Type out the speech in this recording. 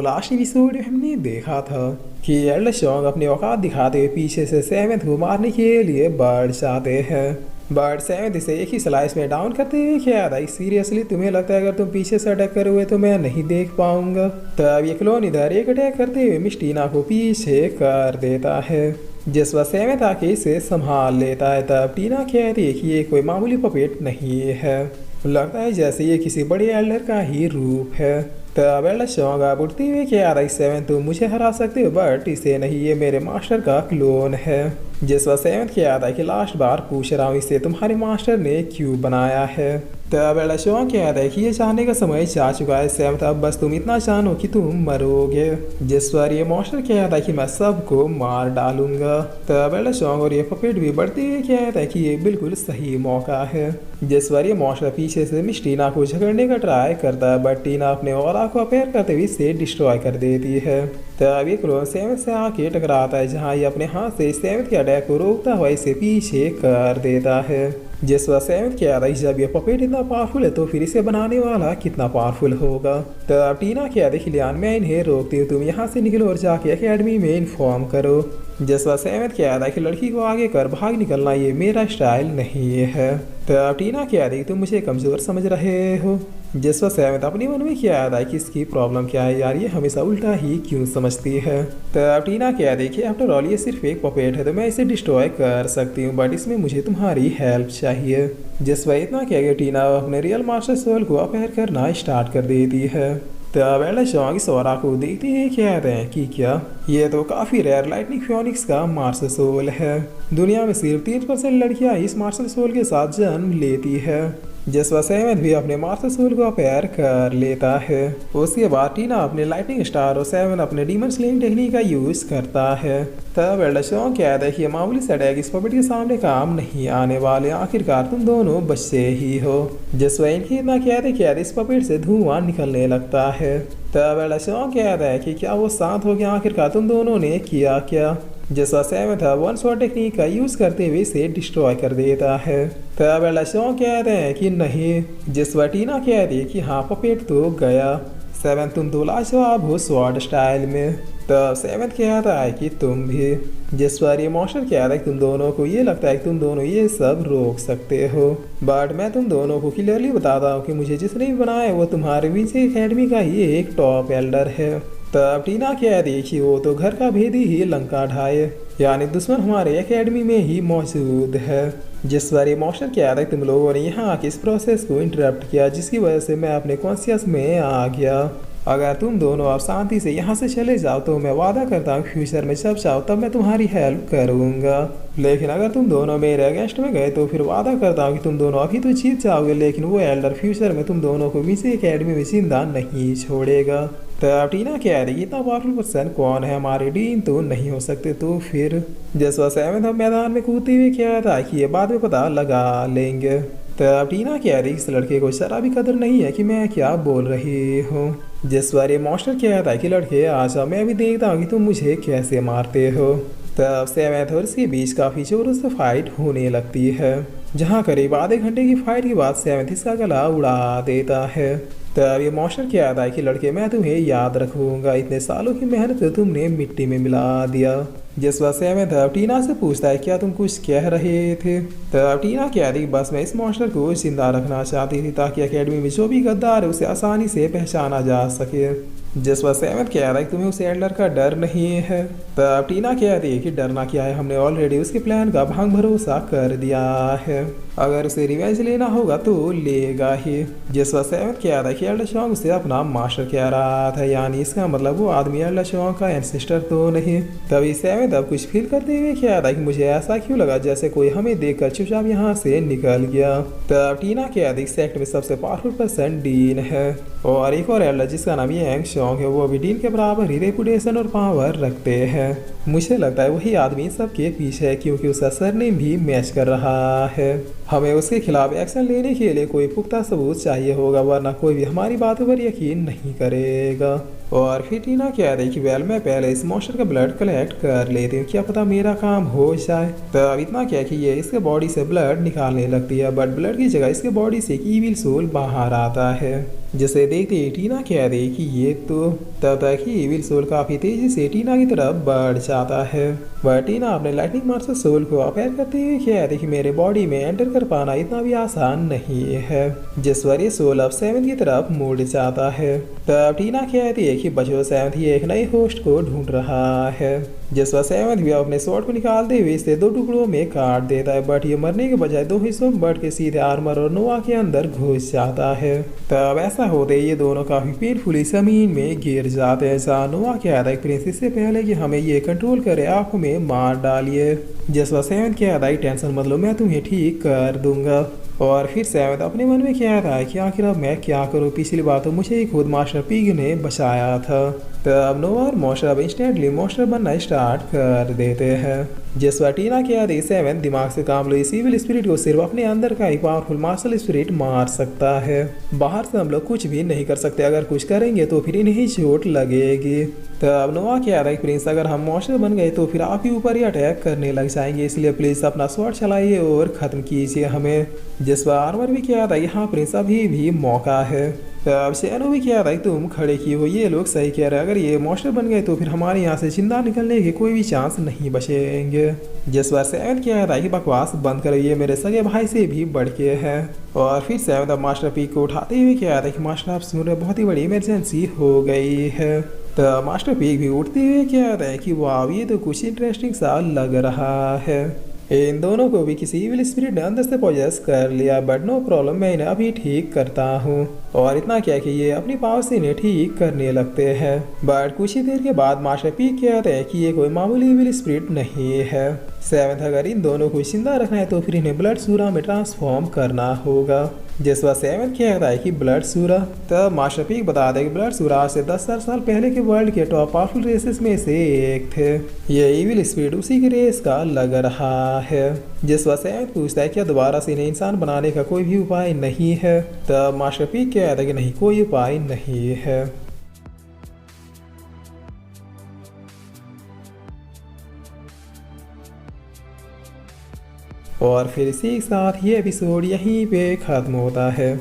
Last episode में हमने देखा था कि एल्डर शॉन्ग अपनी औकात दिखाते हुए पीछे से सेवेंथ को मारने के लिए बर्ड्स आते हैं। बर्ड सेवेंथ इसे एक ही स्लाइस में डाउन करते हुए क्या था, सीरियसली तुम्हें लगता है अगर तुम पीछे से अटैक करे हुए तो मैं नहीं देख पाऊंगा। तब ये क्लोन इधर एक अटैक करते हुए मिस टीना को पीछे कर देता है, जिस वक्त सेवेंथ आके इसे संभाल लेता है। तब टीना कहती है कि ये कोई मामूली पपेट नहीं है, लगता है जैसे ये किसी बड़े एल्डर का ही रूप है। तब एल्डर शॉन्ग आप उठते हुए क्या रहा, सेवन तुम मुझे हरा सकते हो बट इसे नहीं, ये मेरे मास्टर का क्लोन है। जिस वक्त सेवन क्या था कि लास्ट बार पूछ रहा हूँ इसे तुम्हारे मास्टर ने क्यों बनाया है। तब एल्डर शॉन्ग कहता है कि ये जानने का समय जा चुका है सेवन, अब बस तुम इतना जानो कि तुम मरोगे। जिस पर ये मास्टर कहता है कि मैं सबको मार डालूंगा। तब एल्डर शॉन्ग और ये पपेट भी बढ़ते हुए कहता है कि ये बिल्कुल सही मौका है। जिस पर ये मास्टर पीछे से मिस टीना को झगड़ने का ट्राई करता है बट टीना अपने ऑरा को अपेयर करते हुए इसे डिस्ट्रॉय कर देती है। तब ये क्लोन सेवन से आके टकराता है, जहाँ ये अपने हाथ से सेवन के अटैक को रोकता हुआ इसे पीछे कर देता है। जिस वक्त सेवन क्या था, जब ये पपेट इतना पावरफुल है तो फिर इसे बनाने वाला कितना पावरफुल होगा। तब टीना क्या देखी लियान, मैं इन्हें रोकती हूँ, तुम यहाँ से निकलो और जाके एकेडमी में इन्फॉर्म करो। जिस वक्त सेवन क्या था कि लड़की को आगे कर भाग निकलना ये मेरा स्टाइल नहीं है। तब टीना क्या थी, तुम मुझे कमजोर समझ रहे हो। जिस वक्त सेवन अपने मन में क्या आता है कि इसकी प्रॉब्लम क्या है यार, ये हमेशा उल्टा ही क्यों समझती है। तब टीना क्या देखिए, आफ्टर ऑल ये सिर्फ एक पपेट है तो मैं इसे डिस्ट्रॉय कर सकती हूँ बट इसमें मुझे तुम्हारी हेल्प चाहिए। जिस वक्त इतना क्या टीना अपने रियल मास्टर सोल को अपेयर करना स्टार्ट कर देती है। तब एल्डर शॉन्ग इस ऑरा को देखते ही कहते हैं कि क्या ये तो काफ़ी रेयर लाइटनिंग फियोनिक्स का मार्शल सोल है। दुनिया में सिर्फ 3% लड़कियां इस मार्शल सोल के साथ जन्म लेती है। जिस वक्त सेवन भी अपने मास्टर सोल को अपेयर कर लेता है। उसके बाद टीना अपने लाइटनिंग स्टार और सेवन अपने डीमन स्लेइंग टेक्निक का यूज करता है। तब एल्डर शॉन्ग कहता है कि मामूली से अटैक इस पपेट के सामने काम नहीं आने वाले, आखिरकार तुम दोनों बच्चे ही हो। जिस वक्त इनकी इतना कहते इस पपेट से धुआं निकलने लगता है। तब एल्डर शॉन्ग कहता है कि क्या वो शांत हो गया, आखिरकार तुम दोनों ने किया क्या। जैसा सेवन था वन शॉट टेक्निक का यूज करते हुए इसे डिस्ट्रॉय कर देता है। तब एल्डर शॉन्ग कहते हैं कि नहीं। जिस वक्त टीना कहती है कि हाँ पपेट तो गया, सेवन तुम तो लाजवाब हो स्वॉर्ड स्टाइल में। तब सेवन कहता है कि तुम भी। जिस पर ये मास्टर कहता है कि तुम दोनों को ये लगता है कि तुम दोनों ये सब रोक सकते हो बट मैं तुम दोनों को क्लियरली बताता हूँ कि मुझे जिसने भी बनाया वो तुम्हारे विजय एकेडमी का ही एक टॉप एल्डर है। तब टीना क्या देखी, वो तो घर का भेदी ही लंका ढाए, यानी दुश्मन हमारे एकेडमी में ही मौजूद है। जिस बार ये मास्टर क्या था, तुम लोगों ने यहाँ आके इस प्रोसेस को इंटरप्ट किया जिसकी वजह से मैं अपने कॉन्शियस में आ गया। अगर तुम दोनों अब शांति से यहाँ से चले जाओ तो मैं वादा करता हूँ फ्यूचर में जब चाहो तब मैं तुम्हारी हेल्प करूँगा, लेकिन अगर तुम दोनों मेरे अगेंस्ट में गए तो फिर वादा करता हूँ कि तुम दोनों अभी तो जीत जाओगे लेकिन वो एल्डर फ्यूचर में तुम दोनों को विजय एकेडमी में जिंदा नहीं छोड़ेगा। तब टीना कह रही इतना पावरफुल पर्सन कौन है, हमारे डीन तो नहीं हो सकते। तो फिर जैसा सेवन मैदान में कूदते हुए क्या था कि ये बाद में पता लगा लेंगे। तब टीना कह रही इस लड़के को जरा भी कदर नहीं है कि मैं क्या बोल रही हूँ। जिस बार ये मास्टर कहता है कि लड़के आजा मैं भी देखता हूँ कि तुम मुझे कैसे मारते हो। तब सेवेंथ और इसके बीच काफ़ी जोरों से फाइट होने लगती है, जहाँ करीब आधे घंटे की फाइट के बाद सेवेंथ इसका गला उड़ा देता है। तब ये मास्टर कहता है कि लड़के मैं तुम्हें याद रखूंगा, इतने सालों की मेहनत तुमने मिट्टी में मिला दिया। जिस वक्त सेवेंथ अब टीना से पूछता है क्या तुम कुछ कह रहे थे। तब टीना कह रही बस मैं इस मास्टर को जिंदा रखना चाहती थी ताकि एकेडमी में जो भी गद्दार है उसे आसानी से पहचाना जा सके। जिस वक्त सेवन कह रहा है तुम्हें उस एल्डर का डर नहीं है। तब टीना कह रही है कि डरना क्या है, हमने ऑलरेडी उसके प्लान का भंग भरोसा कर दिया है, अगर उसे रिवेंज लेना होगा तो लेगा ही। जिस वक्त सेवन कह रहा है कि एल्डर शॉन्ग उसे अपना मास्टर कह रहा था, यानी इसका मतलब वो आदमी एल्डर शॉन्ग का एंसेस्टर तो नहीं। तभी सेवन तब कुछ फील करते हुए कह रहा है कि मुझे ऐसा क्यों लगा जैसे कोई हमें देखकर चुपचाप यहाँ से निकल गया। तब टीना कह रही सेक्ट में सबसे पावरफुल पर्सन डीन है और एक और एल्डर जिसका नाम यांग शॉन्ग है, वो भी डीन के बराबर ही रेपुटेशन और पावर रखते हैं। मुझे लगता है वही आदमी सबके पीछे है क्योंकि उसका सरनेम भी मैच कर रहा है। हमें उसके खिलाफ एक्शन लेने के लिए कोई पुख्ता सबूत चाहिए होगा, वरना कोई भी हमारी बातों पर यकीन नहीं करेगा। और फिर टीना कह रही कि वेल मैं पहले इस मॉन्स्टर का ब्लड कलेक्ट कर लेती हूँ, क्या पता मेरा काम हो जाए। तब इतना क्या कि ये इसके बॉडी से ब्लड निकालने लगती है, बट ब्लड की जगह इसके बॉडी से एक ईविल सोल बाहर आता है। जिसे देखते ही टीना कह दे कि ये तो। तब तक ही इविल सोल काफी तेजी से टीना की तरफ बढ़ जाता है। वह टीना अपने लाइटनिंग मार्शल सोल को अपेयर करते हुए कह दे कि मेरे बॉडी में एंटर कर पाना इतना भी आसान नहीं है। जिस पर ये सोल अब सेवेंथ की तरफ मुड़ जाता है। तब टीना कहती है कि बचो सेवेंथ ही एक नए होस्ट को ढूंढ रहा है। जिस पर सेवेंथ भी अपने स्वॉर्ड को निकालते हुए इसे दो टुकड़ों में काट देता है, बट ये मरने के बजाय दो हिस्सों में बढ़ के सीधे आर्मर और नोवा के अंदर घुस जाता है। तब ऐसा होते ये दोनों काफी पेनफुली जमीन में गिर जाते हैं। जहाँ नोवा कहता है प्रिंस इससे पहले कि हमें ये कंट्रोल करे आप हमें मार डालिए। जिस पर सेवेंथ कहता है टेंशन मत लो, मैं तुम्हें ठीक कर दूंगा। और फिर सेवेंथ अपने मन में कहता है कि आखिर अब मैं क्या करूं, पिछली बार तो मुझे ही खुद मास्टर पिग ने बचाया था। तब नोवा और मॉन्स्टर अब इंस्टेंटली मॉन्स्टर बनना स्टार्ट कर देते हैं। जिस पर टीना के आदि सेवेंथ दिमाग से काम लो, इस इविल स्पिरिट को सिर्फ अपने अंदर का ही पावरफुल मार्शल स्पिरिट मार सकता है। बाहर से हम लोग कुछ भी नहीं कर सकते, अगर कुछ करेंगे तो फिर इन्हें चोट लगेगी। तब नोवा कह रहा है प्रिंस अगर हम मॉन्स्टर बन गए तो फिर आप ही ऊपर ही अटैक करने लग जाएंगे, इसलिए प्लीज अपना स्वॉर्ड चलाइए और खत्म कीजिए हमें। जिस पर आर्मर भी कह रहा है यहाँ प्रिंस अभी भी मौका है। अब शेनो भी कह रहा है तुम खड़े की हो, ये लोग सही कह रहे हैं, अगर ये मॉन्स्टर बन गए तो फिर हमारे यहाँ से जिंदा निकलने के कोई भी चांस नहीं बचेंगे। जिस बार सेवन कह रहा है कि बकवास बंद करो, ये मेरे सगे भाई से भी बढ़ के है। और फिर सेवन अब मास्टर पी को उठाते हुए कह रहा है कि मास्टर आप सुन रहे, बहुत ही बड़ी इमरजेंसी हो गई है। तो मास्टर पीक भी उठते हुए कह रहा है कि वाह ये तो कुछ इंटरेस्टिंग सा लग रहा है। इन दोनों को भी किसी इविल स्पिरिट ने अंदर से पॉजेस कर लिया, बट नो प्रॉब्लम, मैं इन्हें अभी ठीक करता हूँ। और इतना क्या कि ये अपनी पावर से इन्हें ठीक करने लगते हैं। बट कुछ ही देर के बाद मास्टर पीक कहते हैं कि ये कोई मामूली इविल स्पिरिट नहीं है। सेवेंथ अगर इन दोनों को जिंदा रखना है तो फिर इन्हें ब्लड सूरा में ट्रांसफॉर्म करना होगा। जिस बात सेवेंथ कहता है कि ब्लड सूरा, तब मास्टर पीक बता दे कि ब्लड सूरा आज से 10,000 साल पहले के वर्ल्ड के टॉप पावरफुल रेसेस में से एक थे। ये इविल स्पिरिट उसी के रेस का लग रहा है। जिस बात सेवेंथ पूछता है क्या दोबारा से इन्हें इंसान बनाने का कोई भी उपाय नहीं है। तब मास्टर पीक कहता है कि नहीं, कोई उपाय नहीं है। और फिर इसी के साथ ये एपिसोड यहीं पे ख़त्म होता है।